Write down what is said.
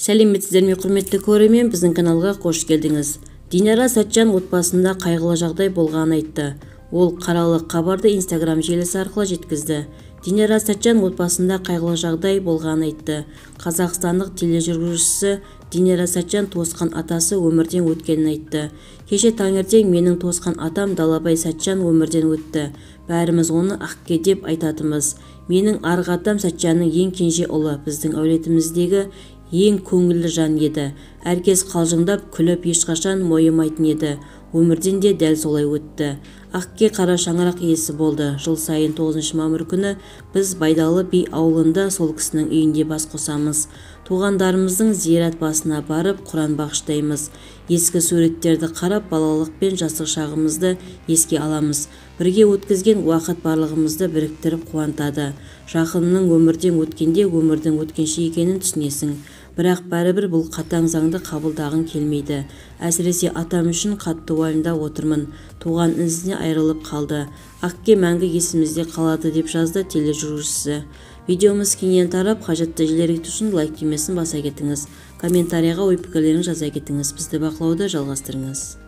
Сәлеметсіздер ме, құрметті көрермен, біздің каналға қош келдіңіз. Динара Сәтжан отбасында қайғылы жағдай болғанын айтты. Ол қаралы хабарды Instagram желісі арқылы жеткізді. Динара Сәтжан отбасында қайғылы жағдай болғанын айтты. Қазақстандық тележүргізушісі Динара Сәтжан туысқан атасы өмірден өткенін айтты. Кеше таңертең менің туысқан атам Далабай Сәтжан өмірден өтті. Бәріміз оны Ақке деп айтатымыз. Менің арғы атам Сәтжанның ең кенже ұлы, біздің әулетіміздегі ең көңілді жан еді. Әркез қалжыңдап, күліп, ешқашан мойымайтын еді. Өмірден де дәл солай өтті. Ақке қара шаңырақ иесі болды. Жыл сайын 9 мамыр күні біз Байдалы би ауылында сол кісінің үйінде бас қосамыз. Туғандарымыздың зиярат басына барып, Құран бағыштаймыз. Ескі суреттерді қарап, балалық пен жастық шағымызды еске аламыз. Бірге өткізген уақыт барлығымызды біріктіріп қуантады. Жақынның өмірден өткенде өмірдің өткенше екенін түсінесің. Бірақ бәрібір бұл қатаң заңды қабылдағың келмейді. Әсіресе атам үшін қатты уайымда отырмын. Туған ізіне айырылып қалды. Ақке мәңгі есімізде қалады деп жазды тележүргізушісі. Видеомыз кеңінен тарап, қажетті жерлерге үшін лайк түймесін баса кетіңіз. Комментарияға ой-пікірлерін жаза кетіңіз. Бізді бақылауды жалғастырыңыз.